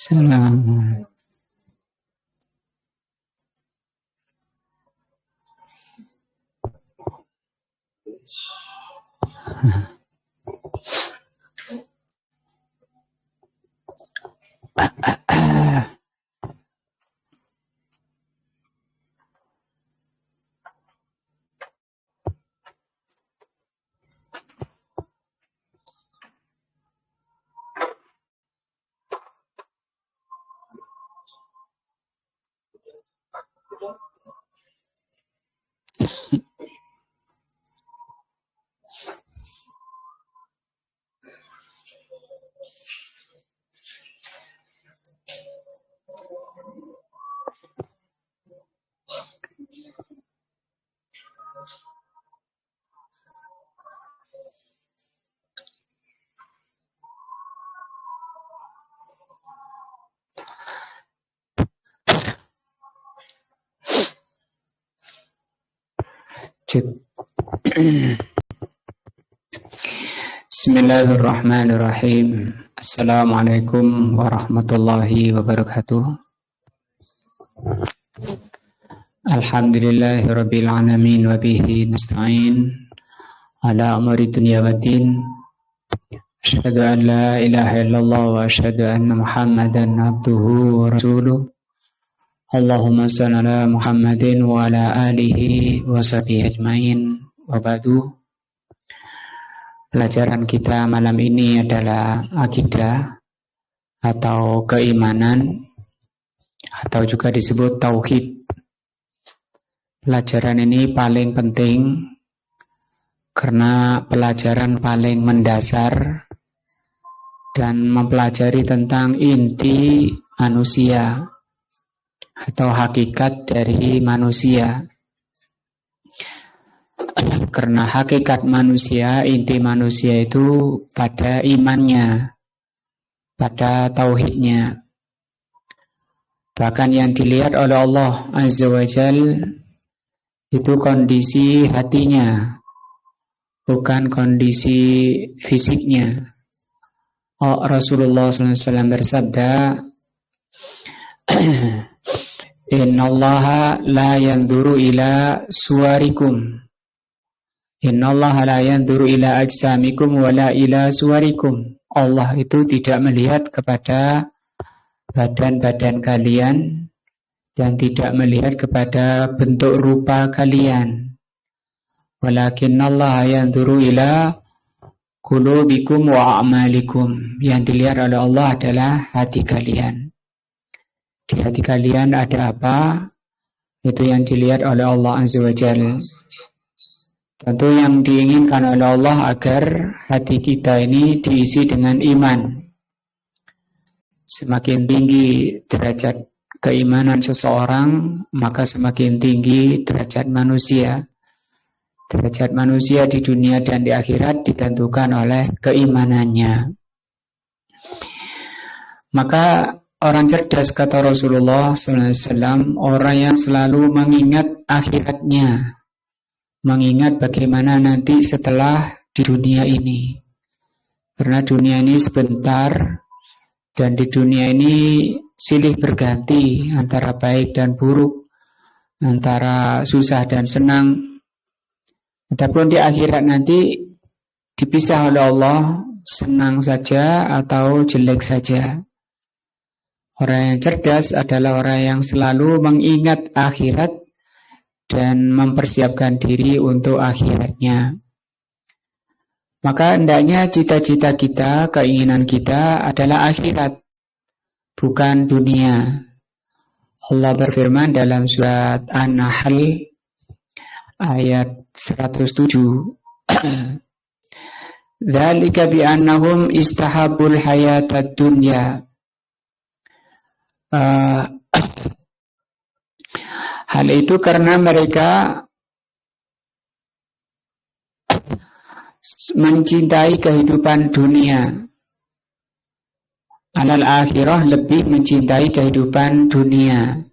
Salam. Bismillahirrahmanirrahim. Assalamualaikum warahmatullahi wabarakatuh. Alhamdulillahirabbil alamin wa bihi nasta'in ala amri dunya waddin. Asyhadu an la ilaha illallah wa asyhadu anna Muhammadan abduhu wa rasuluh. Allahumma shalli ala Muhammadin wa ala alihi wa sahbihi ajmain. Wa ba'du. Pelajaran kita malam ini adalah akidah atau keimanan atau juga disebut tauhid. Pelajaran ini paling penting karena pelajaran paling mendasar dan mempelajari tentang inti manusia atau hakikat dari manusia. Karena hakikat manusia, inti manusia itu pada imannya, pada tauhidnya. Bahkan yang dilihat oleh Allah Azza wa Jal itu kondisi hatinya, bukan kondisi fisiknya. Rasulullah SAW bersabda, Innallaha la yanzuru ila suwarikum. Innallaha la yanzuru ila ajsamikum wala ila suwarikum. Allah itu tidak melihat kepada badan-badan kalian dan tidak melihat kepada bentuk rupa kalian. Walakinnallaha yanzuru ila qulubikum wa a'malikum. Yang dilihat oleh Allah adalah hati kalian. Di hati kalian ada apa? Itu yang dilihat oleh Allah Azza wa Jalla. Tentu yang diinginkan oleh Allah agar hati kita ini diisi dengan iman. Semakin tinggi derajat keimanan seseorang, maka semakin tinggi derajat manusia. Derajat manusia di dunia dan di akhirat ditentukan oleh keimanannya. Maka orang cerdas, kata Rasulullah SAW, orang yang selalu mengingat akhiratnya, mengingat bagaimana nanti setelah di dunia ini. Karena dunia ini sebentar, dan di dunia ini silih berganti antara baik dan buruk, antara susah dan senang. Adapun di akhirat nanti dipisah oleh Allah, senang saja atau jelek saja. Orang yang cerdas adalah orang yang selalu mengingat akhirat dan mempersiapkan diri untuk akhiratnya. Maka hendaknya cita-cita kita, keinginan kita adalah akhirat, bukan dunia. Allah berfirman dalam surat An-Nahl ayat 107. Dzalika bi annahum istahabbul hayatad dunya. Hal itu karena mereka mencintai kehidupan dunia. Alal akhirah lebih mencintai kehidupan dunia.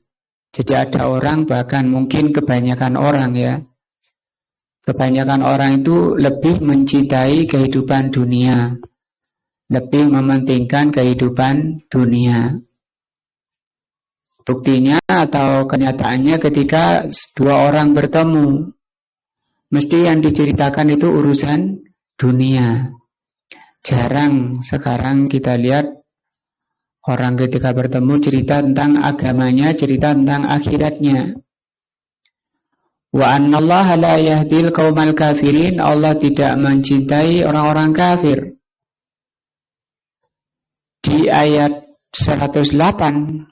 Jadi ada orang, bahkan mungkin kebanyakan orang ya, kebanyakan orang itu lebih mencintai kehidupan dunia, lebih mementingkan kehidupan dunia. Buktinya atau kenyataannya ketika dua orang bertemu, mesti yang diceritakan itu urusan dunia. Jarang sekarang kita lihat orang ketika bertemu cerita tentang agamanya, cerita tentang akhiratnya. Wa annallaha la yahdil qaumal kafirin, Allah tidak mencintai orang-orang kafir. Di ayat 108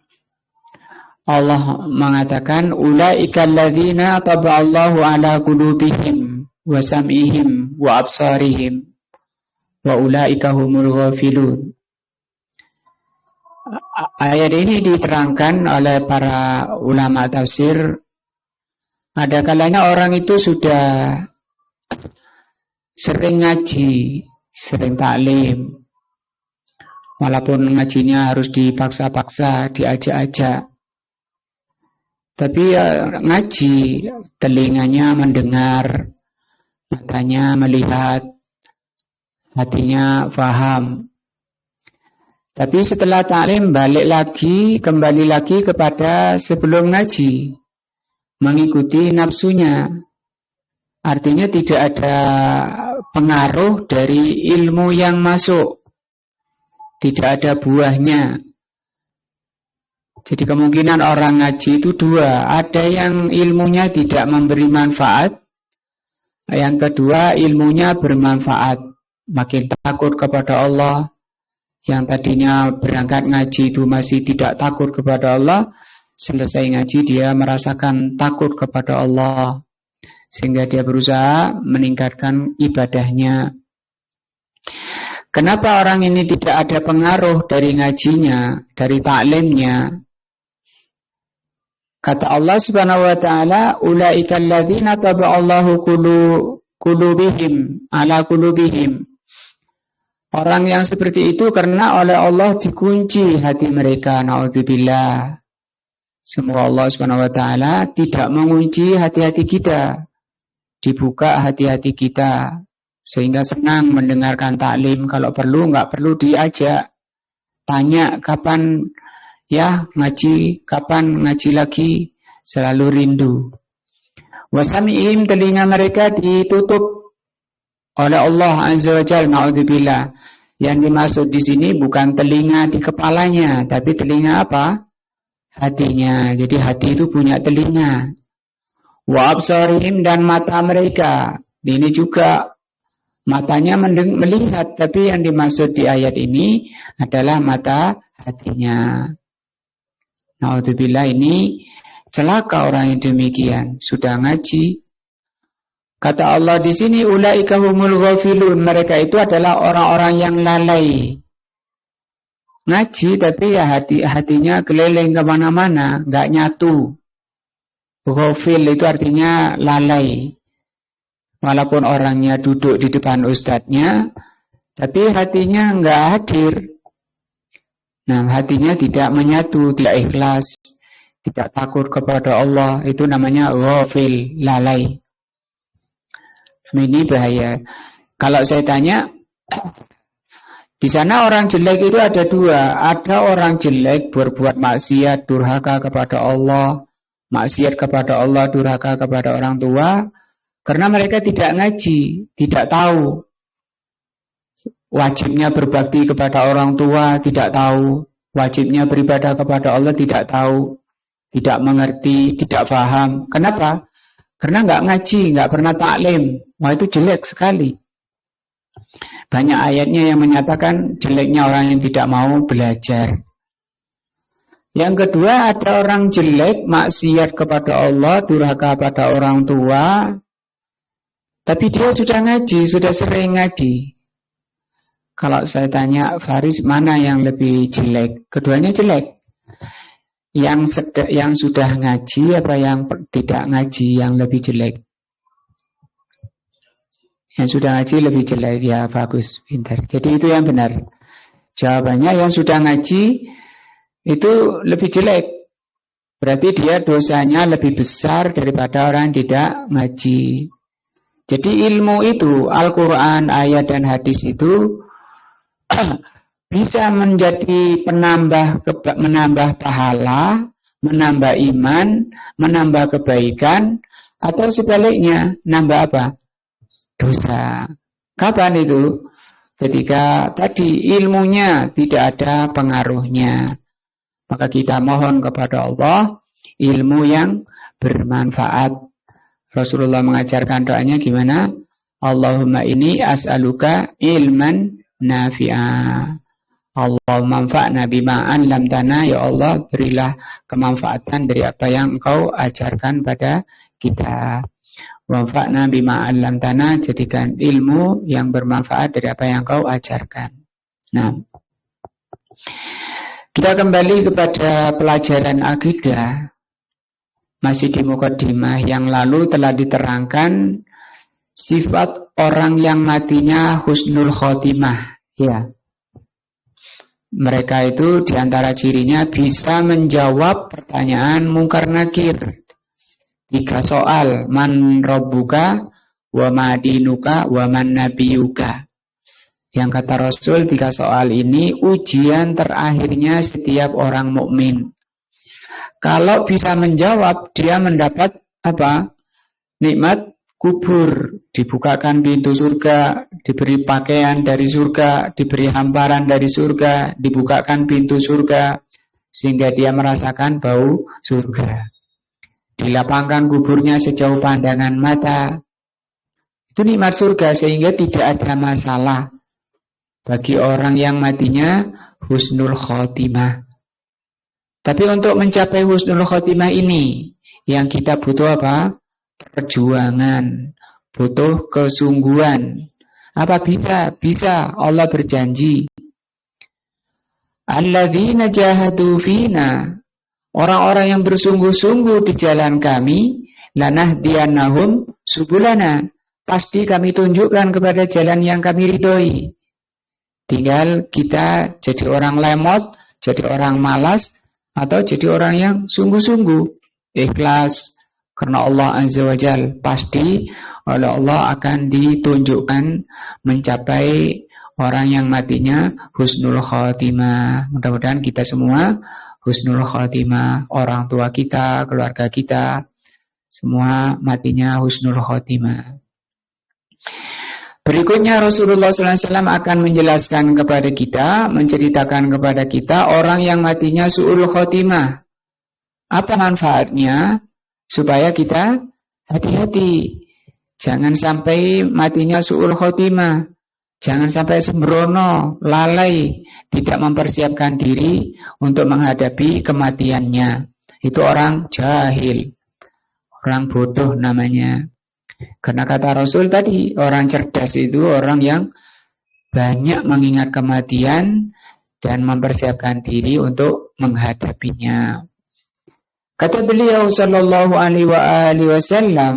Allah mengatakan ulaika alladzina taba'allahu ala qulubihim wa sam'ihim wa absarihim wa ulaika humul ghafilun. Ayat ini diterangkan oleh para ulama tafsir. Ada kalanya orang itu sudah sering ngaji, sering taklim, walaupun ngajinya harus dipaksa-paksa, diajak-ajak. Tapi ngaji, telinganya mendengar, matanya melihat, hatinya faham. Tapi setelah taklim kembali lagi kepada sebelum ngaji, mengikuti nafsunya. Artinya tidak ada pengaruh dari ilmu yang masuk, tidak ada buahnya. Jadi kemungkinan orang ngaji itu dua, ada yang ilmunya tidak memberi manfaat, yang kedua ilmunya bermanfaat, makin takut kepada Allah. Yang tadinya berangkat ngaji itu masih tidak takut kepada Allah, selesai ngaji dia merasakan takut kepada Allah, sehingga dia berusaha meningkatkan ibadahnya. Kenapa orang ini tidak ada pengaruh dari ngajinya, dari taklimnya? Kata Allah Subhanahu wa taala, ulaika alladzina taba'allahu qulubihim ala qulubihim. Orang yang seperti itu karena oleh Allah dikunci hati mereka, naudzubillah. Semoga Allah Subhanahu wa taala tidak mengunci hati-hati kita, dibuka hati-hati kita sehingga senang mendengarkan taklim. Kalau perlu, enggak perlu diajak, tanya kapan ya ngaji, kapan ngaji lagi, selalu rindu. Wasami'im, telinga mereka ditutup oleh Allah Azza wa Jalla, naudzubillah. Yang dimaksud di sini bukan telinga di kepalanya, tapi telinga apa? Hatinya. Jadi hati itu punya telinga. Wa absarihim, dan mata mereka. Ini juga matanya melihat, tapi yang dimaksud di ayat ini adalah mata hatinya. Naudzubillah, ini celaka orang yang demikian. Sudah ngaji. Kata Allah di sini, ulaika humul ghafilun, mereka itu adalah orang-orang yang lalai. Ngaji tapi ya hatinya keliling kemana-mana, nggak nyatu. Ghafil itu artinya lalai. Walaupun orangnya duduk di depan ustadznya, tapi hatinya nggak hadir. Nah, hatinya tidak menyatu, tidak ikhlas, tidak takut kepada Allah. Itu namanya ghafil, lalai. Ini bahaya. Kalau saya tanya, di sana orang jelek itu ada dua. Ada orang jelek berbuat maksiat, durhaka kepada Allah, maksiat kepada Allah, durhaka kepada orang tua, karena mereka tidak ngaji, tidak tahu wajibnya berbakti kepada orang tua, tidak tahu wajibnya beribadah kepada Allah, tidak tahu, tidak mengerti, tidak paham. Kenapa? Karena nggak ngaji, nggak pernah taklim. Wah, itu jelek sekali. Banyak ayatnya yang menyatakan jeleknya orang yang tidak mau belajar. Yang kedua, ada orang jelek, maksiat kepada Allah, durhaka pada orang tua, tapi dia sudah ngaji, sudah sering ngaji. Kalau saya tanya, Faris, mana yang lebih jelek? Keduanya jelek. Yang sudah ngaji apa yang tidak ngaji yang lebih jelek? Yang sudah ngaji lebih jelek, ya bagus, pintar. Jadi itu yang benar. Jawabannya yang sudah ngaji itu lebih jelek. Berarti dia dosanya lebih besar daripada orang yang tidak ngaji. Jadi ilmu itu, Al-Quran, ayat dan hadis itu bisa menjadi menambah pahala, menambah iman, menambah kebaikan, atau sebaliknya, nambah apa? Dosa. Kapan itu? Ketika tadi ilmunya tidak ada pengaruhnya. Maka kita mohon kepada Allah ilmu yang bermanfaat. Rasulullah mengajarkan doanya gimana? Allahumma inni as'aluka ilman nafi'a. Allahumma anfa'na bima 'allamtana, ya Allah berilah kemanfaatan dari apa yang Engkau ajarkan pada kita. Wanfa'na bima 'allamtana, jadikan ilmu yang bermanfaat dari apa yang Engkau ajarkan. Nah, kita kembali kepada pelajaran akidah. Masih di mukaddimah yang lalu telah diterangkan sifat orang yang matinya husnul khotimah, ya. Mereka itu diantara cirinya bisa menjawab pertanyaan mungkar nakir. 3 soal, man rabbuka, wa ma dinuka, wa man nabiyuka. Yang kata Rasul 3 soal ini ujian terakhirnya setiap orang mukmin. Kalau bisa menjawab, dia mendapat apa? Nikmat kubur, dibukakan pintu surga, diberi pakaian dari surga, diberi hamparan dari surga, dibukakan pintu surga, sehingga dia merasakan bau surga. Dilapangkan kuburnya sejauh pandangan mata. Itu nikmat surga, sehingga tidak ada masalah bagi orang yang matinya husnul khotimah. Tapi untuk mencapai husnul khotimah ini, yang kita butuh apa? Perjuangan, butuh kesungguhan. Apa bisa? Bisa. Allah berjanji. Alladzina jahadu fina, orang-orang yang bersungguh-sungguh di jalan kami, lanahdiyannahum subulana, pasti kami tunjukkan kepada jalan yang kami ridhoi. Tinggal kita jadi orang lemot, jadi orang malas, atau jadi orang yang sungguh-sungguh ikhlas karena Allah Azza wa Jalla. Pasti oleh Allah akan ditunjukkan mencapai orang yang matinya husnul khotimah. Mudah-mudahan kita semua husnul khotimah, orang tua kita, keluarga kita, semua matinya husnul khotimah. Berikutnya Rasulullah SAW akan menjelaskan kepada kita, menceritakan kepada kita orang yang matinya su'ul khotimah. Apa manfaatnya? Supaya kita hati-hati. Jangan sampai matinya su'ul khotimah. Jangan sampai sembrono, lalai, tidak mempersiapkan diri untuk menghadapi kematiannya. Itu orang jahil, orang bodoh namanya. Karena kata Rasul tadi, orang cerdas itu orang yang banyak mengingat kematian dan mempersiapkan diri untuk menghadapinya. Kata beliau sallallahu alaihi wasallam,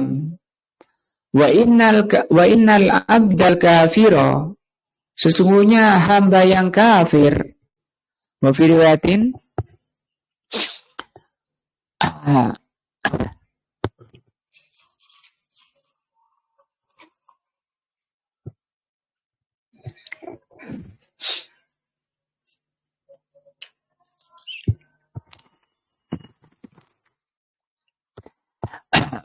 wa innal abdal kafira, sesungguhnya hamba yang kafir, wa fi riwayatin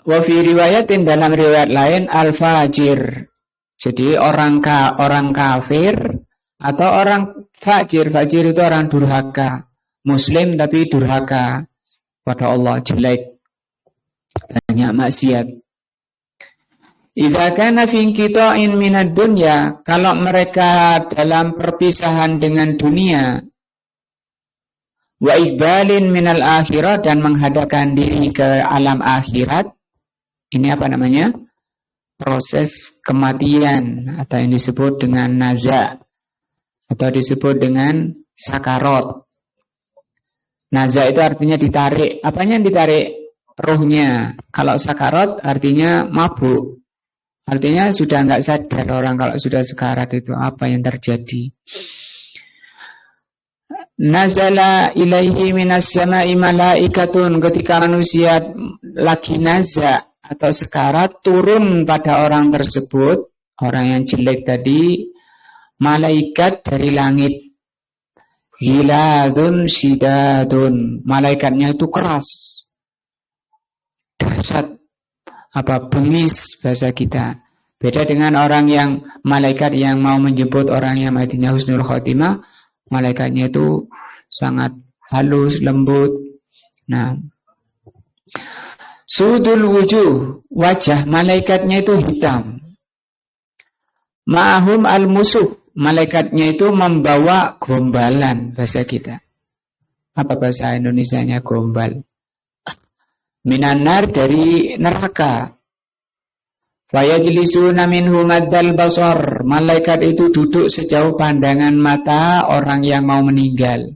wa fi riwayatin, dalam riwayat lain al-fajir. Jadi orang kafir atau orang fajir. Fajir itu orang durhaka. Muslim tapi durhaka pada Allah, jelek, banyak maksiat. Idza kana fi inqita'in minad dunya, kalau mereka dalam perpisahan dengan dunia, wa iqbalin minal akhirat, dan menghadapkan diri ke alam akhirat. Ini apa namanya? Proses kematian, atau yang disebut dengan naza, atau disebut dengan sakarot. Naza itu artinya ditarik. Apanya yang ditarik? Ruhnya. Kalau sakarot artinya mabuk. Artinya sudah nggak sadar orang kalau sudah sekarat itu apa yang terjadi. Nazala ilaihi minas sama'i malaikatun, ketika manusia lagi naza atau sekarat, turun pada orang tersebut, orang yang jelek tadi, malaikat dari langit. Ghiladun syidadun, malaikatnya itu keras, dahsyat, bengis bahasa kita. Beda dengan orang yang malaikat yang mau menjemput orang yang matinya husnul khotimah, malaikatnya itu sangat halus, lembut. Nah, sudul wujuh, wajah malaikatnya itu hitam. Ma'ahum al-musuh, malaikatnya itu membawa gombalan bahasa kita. Apa bahasa Indonesianya gombal? Minanar, dari neraka. Fayajlisuna minhu maddal basar, malaikat itu duduk sejauh pandangan mata orang yang mau meninggal.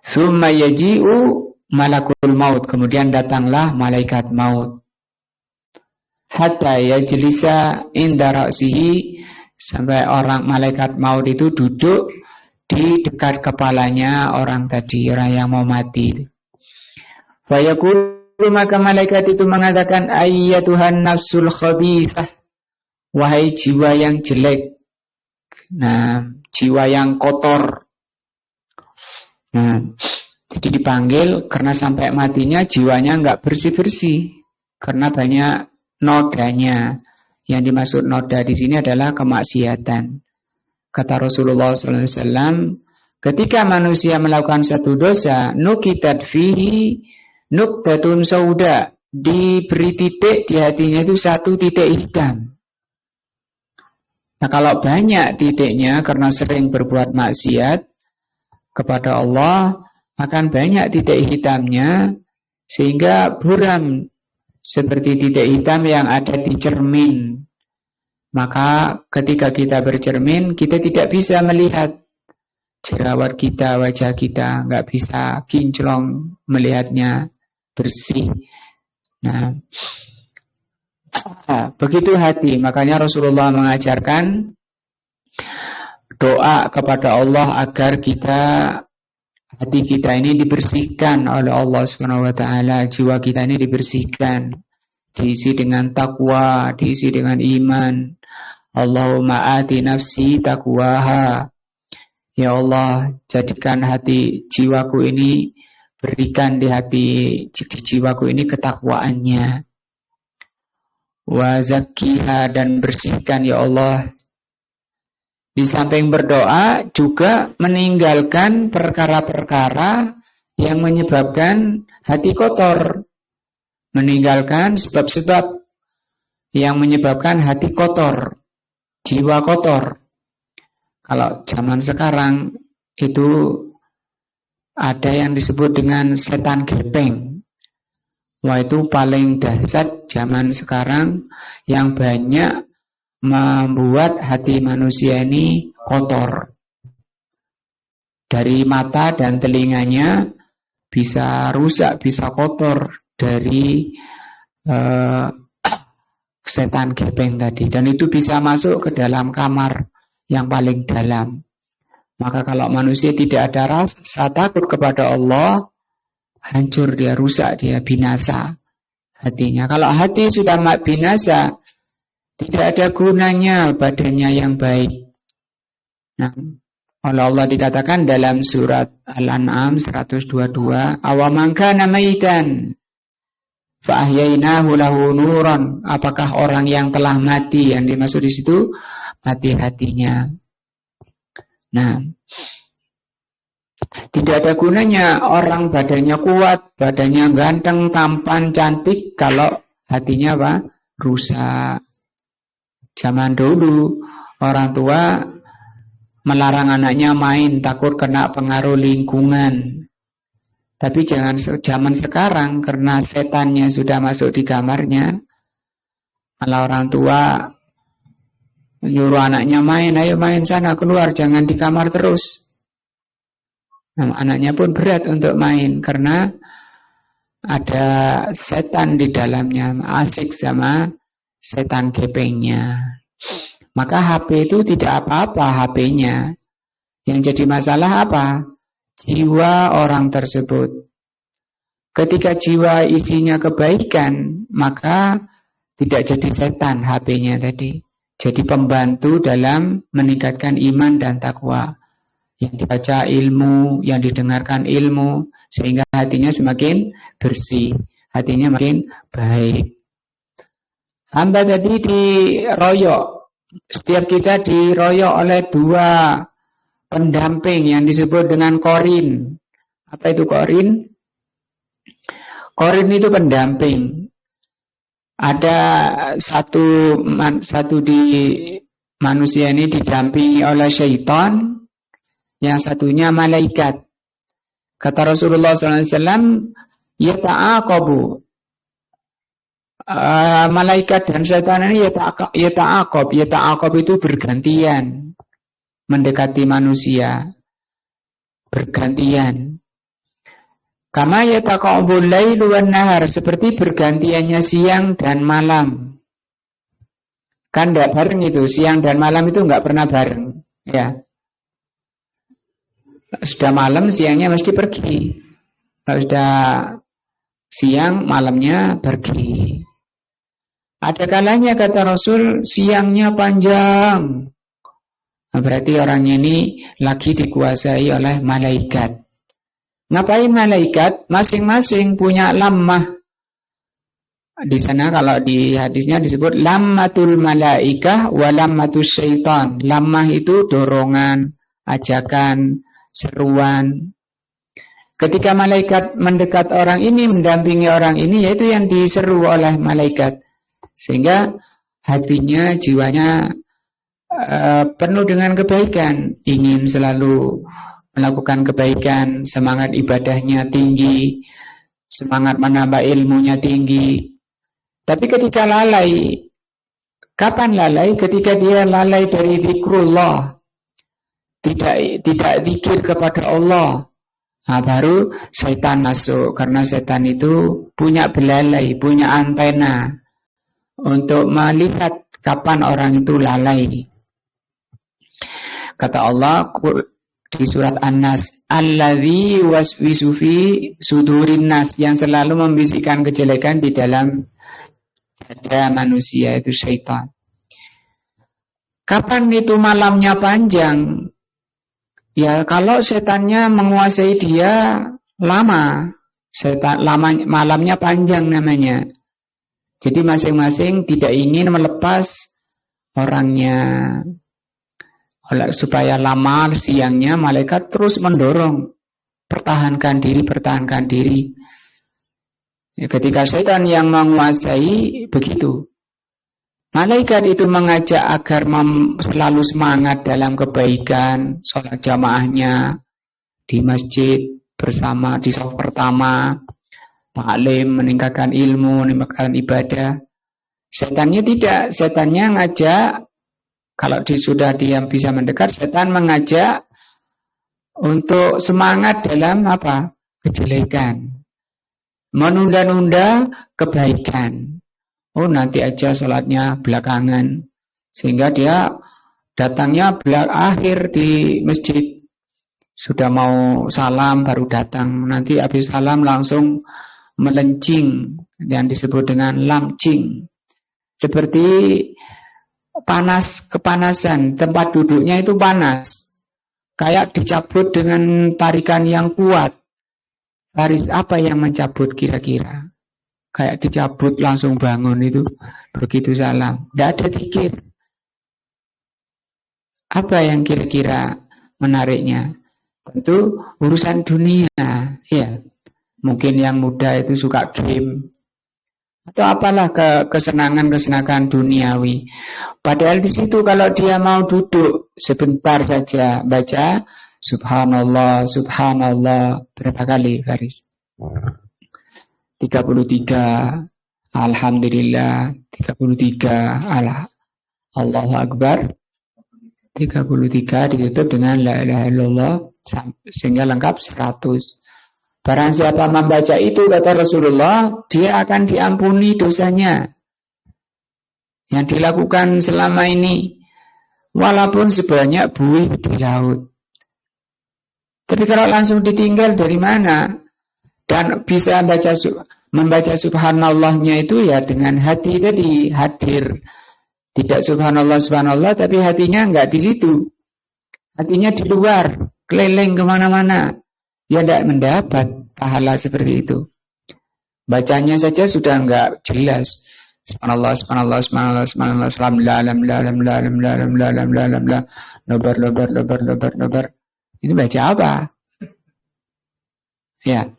Summa yaji'u malakul maut, kemudian datanglah malaikat maut. Hatta yajlisa inda ra'sihi, sampai orang malaikat maut itu duduk di dekat kepalanya orang tadi, orang yang mau mati. Fayaqulu, maka malaikat itu mengatakan, ayyatuhan nafsul khabithah, wahai jiwa yang jelek. Nah, jiwa yang kotor. Nah, jadi dipanggil karena sampai matinya jiwanya enggak bersih-bersih karena banyak nodanya. Yang dimaksud noda di sini adalah kemaksiatan. Kata Rasulullah SAW, ketika manusia melakukan satu dosa, nukitat fihi nuktatun sauda, diberi titik di hatinya itu satu titik hitam. Nah, kalau banyak titiknya karena sering berbuat maksiat kepada Allah, akan banyak titik hitamnya sehingga buram seperti titik hitam yang ada di cermin. Maka ketika kita bercermin, kita tidak bisa melihat jerawat kita, wajah kita, nggak bisa kinclong melihatnya bersih. Nah, begitu hati. Makanya Rasulullah mengajarkan doa kepada Allah agar hati kita ini dibersihkan oleh Allah Subhanahu wa taala, jiwa kita ini dibersihkan, diisi dengan takwa, diisi dengan iman. Allahumma ati nafsi taqwaha. Ya Allah, jadikan hati jiwaku ini, berikan di jiwaku ini ketakwaannya. Wa zakkiha, dan bersihkan ya Allah. Di samping berdoa juga meninggalkan perkara-perkara yang menyebabkan hati kotor. Meninggalkan sebab-sebab yang menyebabkan hati kotor, jiwa kotor. Kalau zaman sekarang itu ada yang disebut dengan setan gepeng. Wah, itu paling dahsyat zaman sekarang yang banyak membuat hati manusia ini kotor. Dari mata dan telinganya bisa rusak, bisa kotor dari setan gepeng tadi. Dan itu bisa masuk ke dalam kamar yang paling dalam. Maka kalau manusia tidak ada rasa takut kepada Allah, hancur dia, rusak dia, binasa hatinya. Kalau hati sudah binasa, tidak ada gunanya badannya yang baik. Nah, oleh Allah dikatakan dalam surat Al-An'am 122, awaman kana maitan fa ahyainahu lahu nuran, apakah orang yang telah mati, yang dimaksud di situ mati hatinya. Nah, tidak ada gunanya orang badannya kuat, badannya ganteng, tampan, cantik kalau hatinya rusak. Zaman dulu orang tua melarang anaknya main, takut kena pengaruh lingkungan. Tapi jangan zaman sekarang, karena setannya sudah masuk di kamarnya, malah orang tua nyuruh anaknya main, ayo main sana, keluar, jangan di kamar terus. Nah, anaknya pun berat untuk main karena ada setan di dalamnya, asik sama setan gepengnya. Maka HP itu tidak apa-apa HP-nya. Yang jadi masalah apa? Jiwa orang tersebut. Ketika jiwa isinya kebaikan, maka tidak jadi setan HP-nya tadi. Jadi pembantu dalam meningkatkan iman dan takwa. yang dibaca ilmu, yang didengarkan ilmu, sehingga hatinya semakin bersih, hatinya makin baik. Hamba tadi diroyok, setiap kita diroyok oleh dua pendamping yang disebut dengan korin. Apa itu korin? Korin itu pendamping. Ada satu di manusia ini didampingi oleh syaitan, yang satunya malaikat. Kata Rasulullah SAW, yata'aqabu. Malaikat dan syaitan ini yata'aqab. Yata'aqab itu bergantian mendekati manusia, bergantian. Kama yataqabul lailu wan nahar, seperti bergantiannya siang dan malam. Kan enggak bareng itu, siang dan malam itu enggak pernah bareng, ya. Sudah malam, siangnya mesti pergi. Kalau sudah siang, malamnya pergi. Ada kalanya kata Rasul, siangnya panjang. Nah, berarti orangnya ini lagi dikuasai oleh malaikat. Ngapain malaikat? Masing-masing punya lammah. Di sana kalau di hadisnya disebut lammatul malaikah wa lammatus syaitan. Lammah itu dorongan, ajakan, seruan. Ketika malaikat mendekat orang ini, mendampingi orang ini, yaitu yang diseru oleh malaikat. Sehingga hatinya, jiwanya penuh dengan kebaikan, ingin selalu melakukan kebaikan, semangat ibadahnya tinggi, semangat menambah ilmunya tinggi. Tapi ketika lalai, kapan lalai? Ketika dia lalai dari zikrullah, tidak zikir kepada Allah. Nah, baru setan masuk, karena setan itu punya belalai, punya antena untuk melihat kapan orang itu lalai. Kata Allah di surat An-Nas, alladzi waswisu fi sudurin nas, yang selalu membisikkan kejelekan di dalam dada manusia, itu syaitan. Kapan itu malamnya panjang? Ya, kalau setannya menguasai dia lama, malamnya panjang namanya. Jadi masing-masing tidak ingin melepas orangnya. Supaya lama siangnya, malaikat terus mendorong, pertahankan diri. Ya, ketika setan yang menguasai, begitu. Malaikat itu mengajak agar selalu semangat dalam kebaikan, sholat jamaahnya di masjid bersama di saf pertama, taklim, meningkatkan ilmu, meningkatkan ibadah. Setannya tidak, setannya ngajak, kalau sudah dia bisa mendekat, setan mengajak untuk semangat dalam apa? Kejelekan, menunda-nunda kebaikan. Oh, nanti aja sholatnya belakangan, sehingga dia datangnya akhir di masjid. Sudah mau salam baru datang, nanti habis salam langsung melencing, yang disebut dengan lamcing. Seperti kepanasan, tempat duduknya itu panas, kayak dicabut dengan tarikan yang kuat. Baris apa yang mencabut kira-kira? Kayak dicabut langsung bangun itu, begitu salam, tidak ada zikir. Apa yang kira-kira menariknya? Tentu urusan dunia, ya. Mungkin yang muda itu suka game, atau apalah kesenangan duniawi. Padahal di situ kalau dia mau duduk sebentar saja baca subhanallah, subhanallah, berapa kali Faris? 33, alhamdulillah, 33, Allahu Akbar, 33 ditutup dengan la ilaha illallah sehingga lengkap 100. Barang siapa membaca itu, kata Rasulullah, dia akan diampuni dosanya yang dilakukan selama ini, walaupun sebanyak buih di laut. Tapi kalau langsung ditinggal dari mana? Dan bisa membaca subhanallahnya itu ya dengan hati tadi hadir. Tidak subhanallah subhanallah, tapi hatinya enggak di situ. Hatinya di luar. keliling kemana-mana, ya tidak mendapat pahala seperti itu. Bacanya saja sudah enggak jelas. Subhanallah, subhanallah, subhanallah, subhanallah, alhamdulillah, alhamdulillah, alhamdulillah, alhamdulillah, alhamdulillah, alhamdulillah, alhamdulillah, nobar, nobar, nobar, nobar, nobar. Ini baca apa? Ya,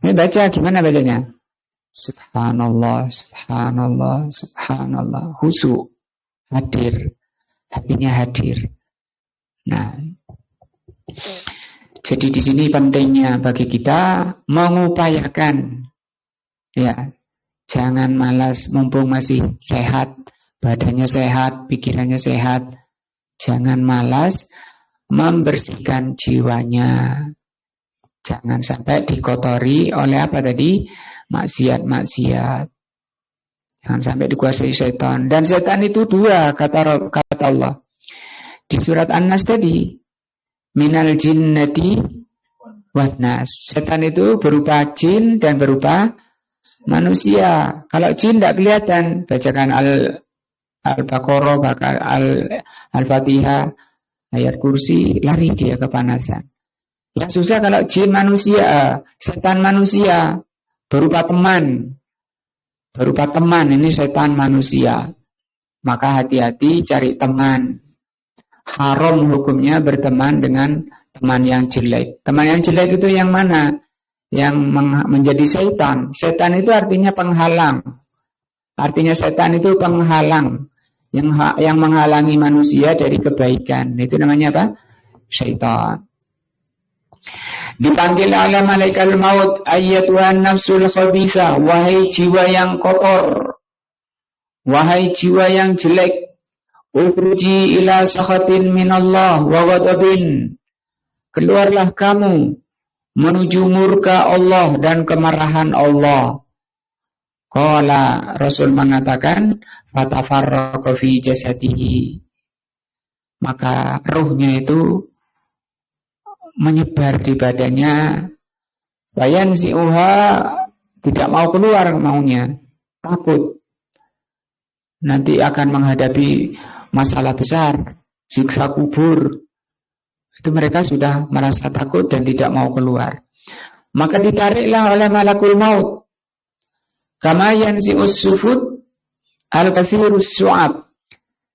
ini baca gimana bacanya? Subhanallah, subhanallah, subhanallah, khusyuk, hadir, hatinya hadir. Nah, jadi di sini pentingnya bagi kita mengupayakan, ya, jangan malas mumpung masih sehat, badannya sehat, pikirannya sehat. Jangan malas membersihkan jiwanya. Jangan sampai dikotori oleh apa tadi? Maksiat-maksiat. Jangan sampai dikuasai setan. Dan setan itu dua, kata Allah. Di surat An-Nas tadi, minal jinnati wan nas. Setan itu berupa jin dan berupa manusia. Kalau jin tidak kelihatan, bacakan Al-Baqarah, Al-Fatihah, ayat kursi, lari dia kepanasan. Yang susah kalau jin manusia, setan manusia, berupa teman. Berupa teman, ini setan manusia. Maka hati-hati cari teman. Haram hukumnya berteman dengan teman yang jelek. Teman yang jelek itu yang mana? Yang menjadi setan. Setan itu artinya penghalang. Artinya setan itu penghalang. Yang menghalangi manusia dari kebaikan. Itu namanya apa? Syaitan. Dipanggil oleh malaikat maut, ayyatuhan nafsul khabisa, wahai jiwa yang kotor, wahai jiwa yang jelek, ukhruji ila sakhatin minallah wa ghadabin, keluarlah kamu menuju murka Allah dan kemarahan Allah. Qala, Rasul mengatakan, fatafarraqa fi jasadihi, maka ruhnya itu menyebar di badannya. Bayan si'uha, tidak mau keluar maunya, takut nanti akan menghadapi masalah besar, siksa kubur. Itu mereka sudah merasa takut dan tidak mau keluar. Maka ditariklah oleh malakul maut. Kama yansi'us sufud al-kathirus su'ab,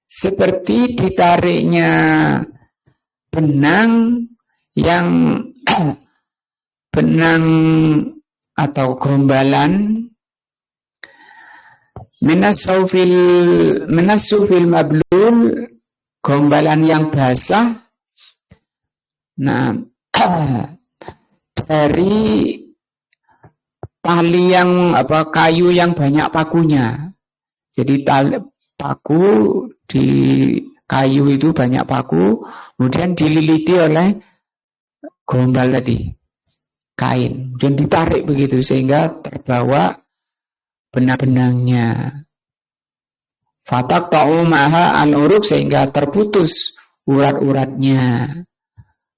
seperti ditariknya benang yang benang atau gombalan minasufil mablul, gombalan yang basah. Nah, dari tali yang kayu yang banyak pakunya. Jadi paku di kayu itu banyak paku, kemudian dililiti oleh gombal tadi, kain, dan ditarik begitu sehingga terbawa benang-benangnya. Fatak ta'u ma'ha al-uruk, sehingga terputus urat-uratnya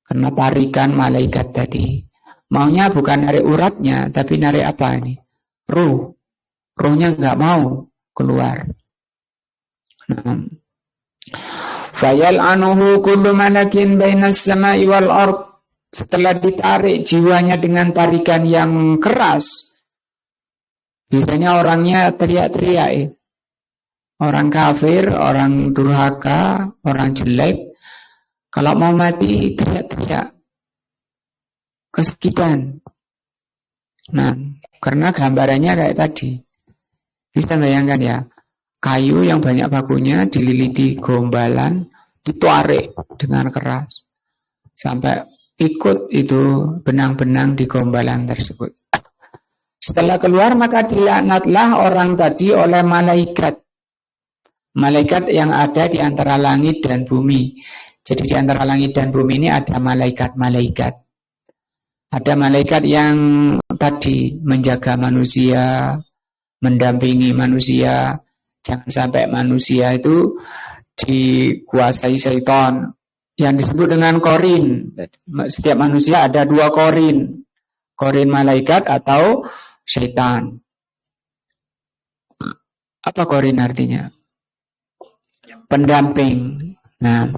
karena tarikan malaikat tadi. Maunya bukan narik uratnya, tapi narik apa ini? Ruhnya nggak mau keluar. Fayal anuhu kullu malakin bainas sama'i wal ard. Setelah ditarik jiwanya dengan tarikan yang keras, biasanya orangnya teriak-teriak. Orang kafir, orang durhaka, orang jelek, kalau mau mati teriak-teriak, kesakitan. Nah, karena gambarannya kayak tadi. Bisa bayangkan ya, kayu yang banyak pakunya dililiti gombalan, ditarik dengan keras sampai ikut itu benang-benang di gombalan tersebut. Setelah keluar maka dilaknatlah orang tadi oleh malaikat. Malaikat yang ada di antara langit dan bumi. Jadi di antara langit dan bumi ini ada malaikat-malaikat. Ada malaikat yang tadi menjaga manusia, mendampingi manusia. Jangan sampai manusia itu dikuasai syaitan. Yang disebut dengan korin. Setiap manusia ada 2 korin. Korin malaikat atau syaitan. Apa korin artinya? Pendamping. Nah,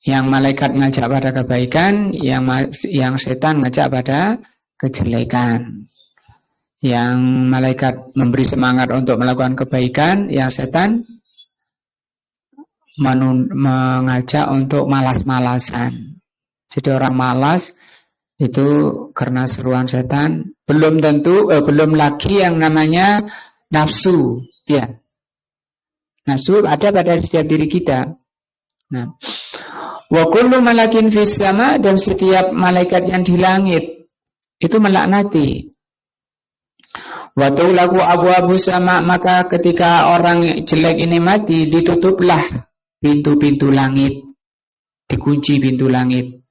Yang malaikat ngajak pada kebaikan, yang setan ngajak pada kejelekan. Yang malaikat memberi semangat untuk melakukan kebaikan, yang setan mengajak untuk malas-malasan. Jadi orang malas itu karena seruan setan. Belum lagi yang namanya nafsu, ya. Nafsu ada pada setiap diri kita. Nah, wa kullu malakin fis sama, dan setiap malaikat yang di langit itu melaknati. Wa tulaku abu-abu sama, maka ketika orang jelek ini mati, ditutuplah pintu-pintu langit, dikunci pintu langit.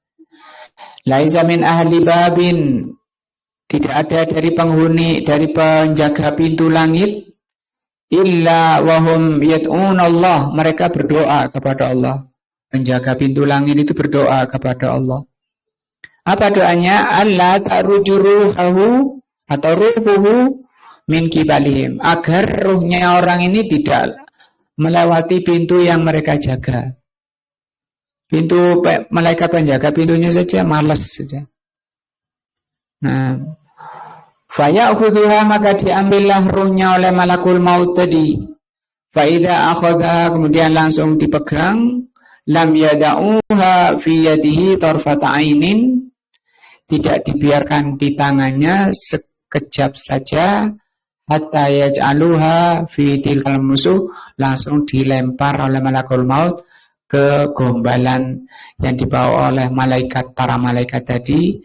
Laisa min ahli babin, tidak ada dari penghuni, dari penjaga pintu langit, illa wahum yad'un Allah, mereka berdoa kepada Allah. Penjaga pintu langit itu berdoa kepada Allah. Apa doanya? Allah ta'rujuruhu atau ruhuhu min kibalihim, agar ruhnya orang ini tidak melewati pintu yang mereka jaga. Pintu malaikat penjaga pintunya saja malas saja. Nah, faya'khudhuha, maka diambillah ruhnya oleh malakul maut tadi. Faida akhadha, kemudian langsung dipegang. Lam yada'uha fi yadihi tarfata ainin, tidak dibiarkan di tangannya sekejap saja. Hatta yaj'aluha fi tilkal musuh, langsung dilempar oleh malakul maut ke gombalan yang dibawa oleh malaikat, para malaikat tadi.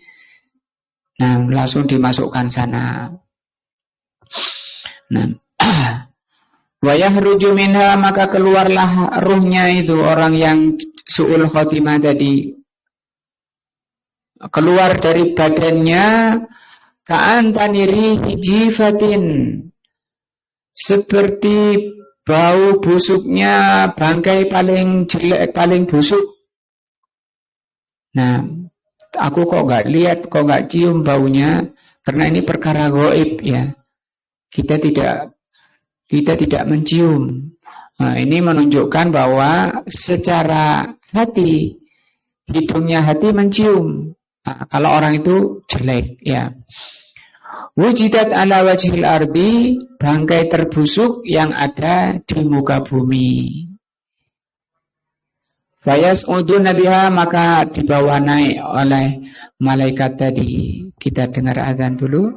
Nah, langsung dimasukkan sana. Nah, wa yahruju minha, maka keluarlah ruhnya itu, orang yang su'ul khotimah tadi, keluar dari badannya ka'antaniri hijifatin, seperti bau busuknya bangkai paling jelek, paling busuk. Nah, aku kok nggak lihat, kok nggak cium baunya, karena ini perkara gaib ya. Kita tidak mencium. Nah, ini menunjukkan bahwa secara hati, hidungnya hati mencium. Nah, kalau orang itu jelek ya. Wujidat ala wajhil ardi, bangkai terbusuk yang ada di muka bumi. Fayas udun nabiha, maka dibawa naik oleh malaikat tadi. Kita dengar azan dulu.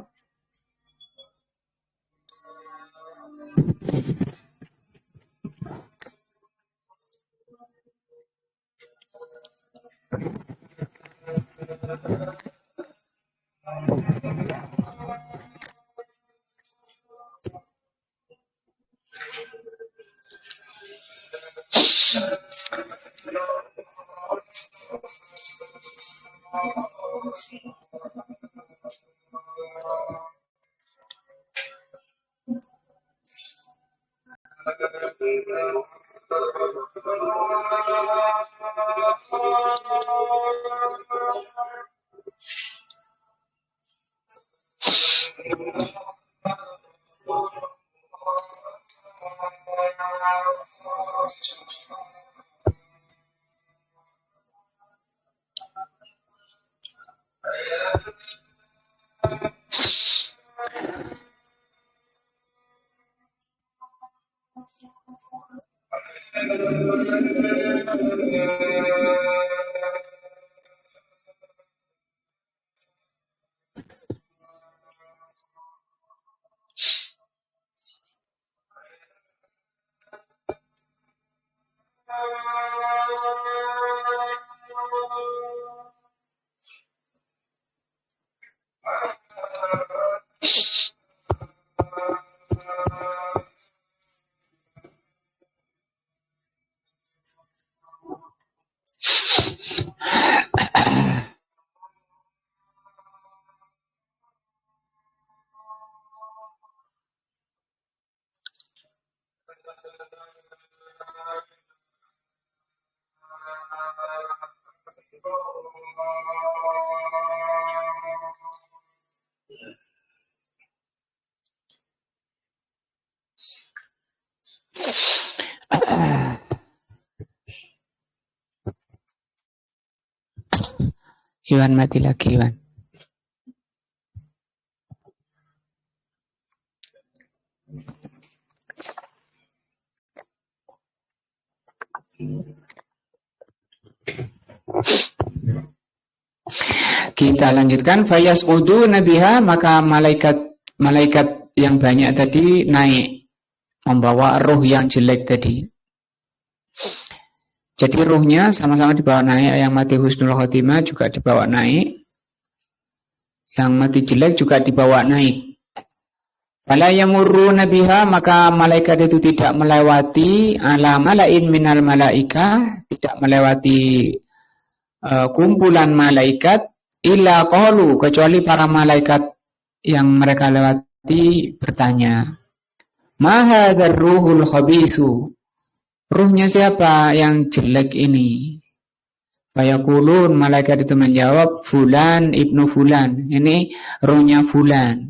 Iwan mati lagi, Iwan. Kita lanjutkan. Fayas'udu nabiha, maka malaikat yang banyak tadi naik membawa ruh yang jelek tadi. Jadi ruhnya sama-sama dibawa naik. Yang mati husnul khotimah juga dibawa naik. Yang mati jelek juga dibawa naik. Fala yamurru nabiha, maka malaikat itu tidak melewati ala malain minal malaika, tidak melewati kumpulan malaikat illa qalu, kecuali para malaikat yang mereka lewati bertanya, ma hadzal ruhul khabisu, ruhnya siapa yang jelek ini? Fayaqulun, malaikat itu menjawab, fulan ibnu fulan, ini ruhnya fulan.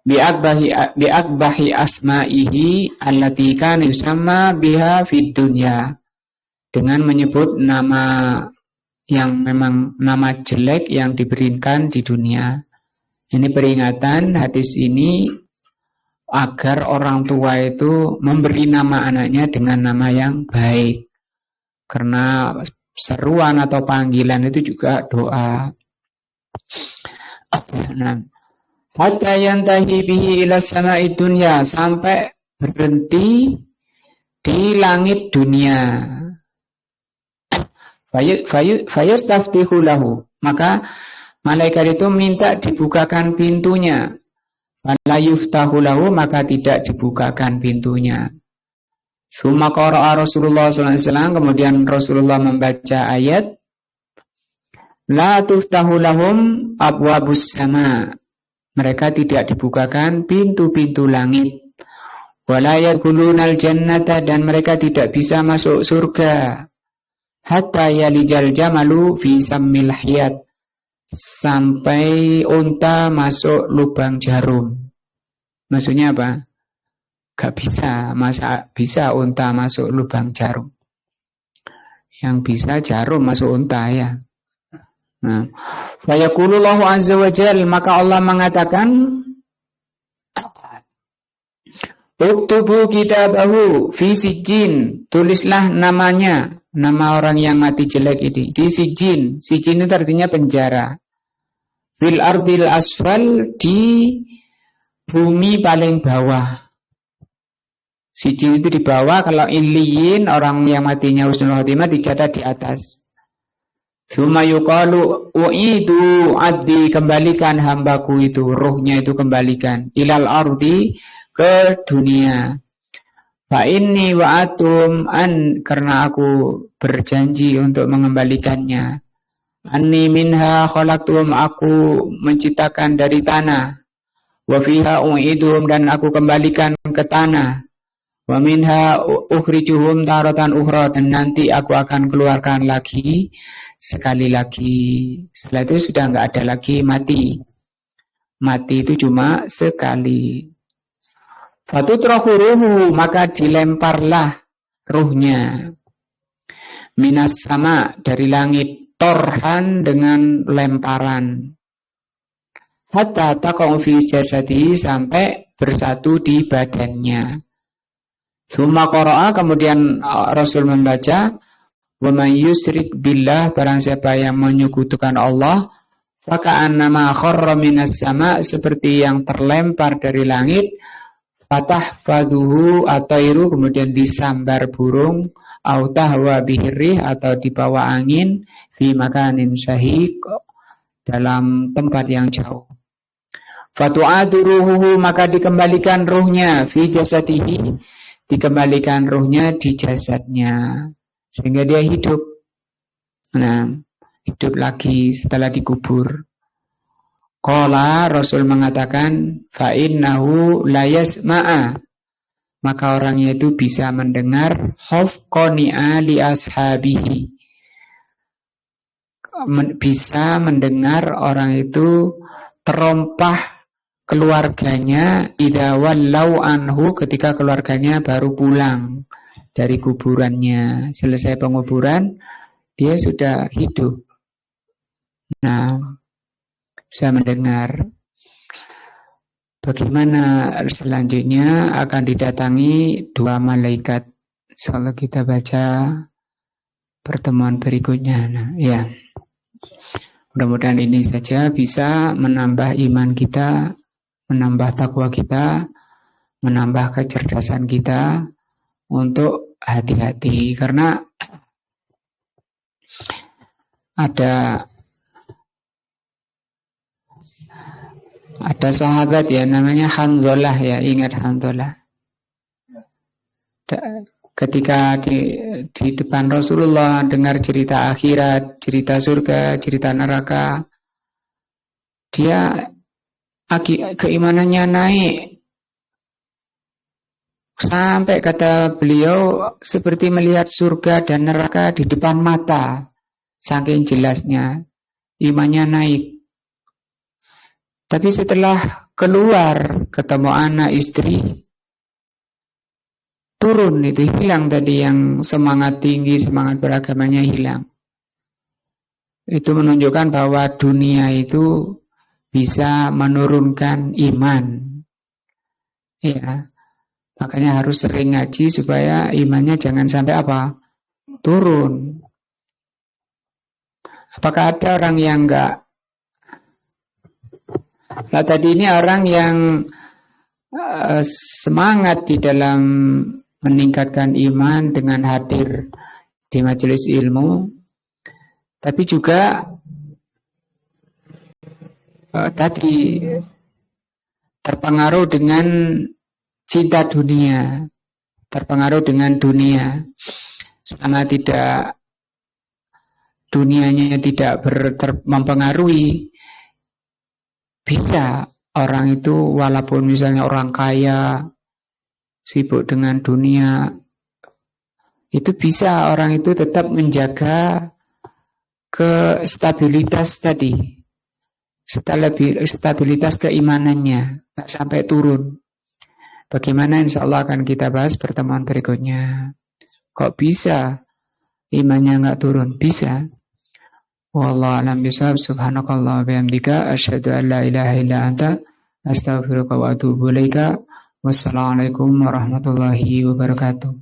Biakbahi asma'ihi allati kana yusamma biha fid dunya, dengan menyebut nama yang memang nama jelek yang diberikan di dunia. Ini peringatan hadis ini agar orang tua itu memberi nama anaknya dengan nama yang baik. Karena seruan atau panggilan itu juga doa. Nah, hatta yantahi bihi ila sama'i dunya, sampai berhenti di langit dunia. Fayastaftihu lahu, maka malaikat itu minta dibukakan pintunya. Fala yuftahu lahu, maka tidak dibukakan pintunya. Summa qara'a Rasulullah SAW, kemudian Rasulullah membaca ayat, la tuftahu lahum abwabus sama, mereka tidak dibukakan pintu-pintu langit. Wala yadkhulunal jannata, dan mereka tidak bisa masuk surga. Hatta yalijal jamalu fi sammil hiyat, sampai unta masuk lubang jarum. Maksudnya apa? Gak bisa, masa bisa unta masuk lubang jarum? Yang bisa jarum masuk unta ya. Nah, fa yaqulullahu azza wa jalla, maka Allah mengatakan, uktubu kitabahu fi sijjin, tulislah namanya, nama orang yang mati jelek ini di sijjin. Sijjin itu artinya penjara. Fil ardil asfal, di bumi paling bawah. Sijjin itu di bawah, kalau illiyin orang yang matinya husnul khotimah dicatat di atas. Suma yuqalu u'idu addi, kembalikan hambaku itu, ruhnya itu kembalikan, ilal ardi, ke dunia. Fa inni wa'atum an, karena aku berjanji untuk mengembalikannya. Anni minha khalaqtum, aku menciptakan dari tanah. Wa fiha u'iduhum, dan aku kembalikan ke tanah. Wa minha ukhrijuhum taratan ukhra, dan nanti aku akan keluarkan lagi sekali lagi. Setelah itu sudah enggak ada lagi mati. Mati itu cuma sekali. Fatutrahu ruhu, maka dilemparlah ruhnya. Minas sama, dari langit, torhan, dengan lemparan. Hatta taqa'u fi jasadi, sampai bersatu di badannya. Summa qara'a, kemudian Rasul membaca, wa man yusyrik billah, barang siapa yang menyekutukan Allah, faka'annama kharra minas sama, seperti yang terlempar dari langit, fatahfaduhu atairu, kemudian disambar burung, au tahwa bihirrih, atau dibawa angin, fi makanin syahiq, dalam tempat yang jauh. Fatu'adu ruhuhu, maka dikembalikan ruhnya, fi jasadihi, dikembalikan ruhnya di jasadnya, sehingga dia hidup. Nah, hidup lagi setelah dikubur. Qala, Rasul mengatakan, fa innahu la yasma'a, maka orangnya itu bisa mendengar, hafqani'a li ashabihi, bisa mendengar orang itu terompah keluarganya, idza wallau anhu, ketika keluarganya baru pulang dari kuburannya. Selesai penguburan, dia sudah hidup. Nah, saya mendengar bagaimana selanjutnya akan didatangi dua malaikat. Insyaallah kita baca pertemuan berikutnya. Nah, ya. Mudah-mudahan ini saja bisa menambah iman kita, menambah takwa kita, menambah kecerdasan kita untuk hati-hati. Karena ada sahabat ya namanya Hanzalah ya, ingat Hanzalah. Ketika di depan Rasulullah dengar cerita akhirat, cerita surga, cerita neraka, dia keimanannya naik sampai kata beliau seperti melihat surga dan neraka di depan mata, saking jelasnya imannya naik. Tapi setelah keluar ketemu anak istri, turun, itu hilang tadi yang semangat tinggi, semangat beragamanya hilang. Itu menunjukkan bahwa dunia itu bisa menurunkan iman. Ya, makanya harus sering ngaji supaya imannya jangan sampai apa? Turun. Apakah ada orang yang enggak? Nah, tadi ini orang yang semangat di dalam meningkatkan iman dengan hadir di majelis ilmu, tapi juga tadi terpengaruh dengan cinta dunia, terpengaruh dengan dunia, sama tidak dunianya tidak mempengaruhi. Bisa orang itu walaupun misalnya orang kaya, sibuk dengan dunia, itu bisa orang itu tetap menjaga kestabilitas tadi, stabilitas keimanannya, tak sampai turun. Bagaimana insya Allah akan kita bahas pertemuan berikutnya. Kok bisa imannya nggak turun? Bisa. Wallahu a'lam bishawab. Subhanakallah wa bihamdika asyhadu an la ilaha illa anta astaghfiruka wa atubu ilaika. Wassalamualaikum warahmatullahi wabarakatuh.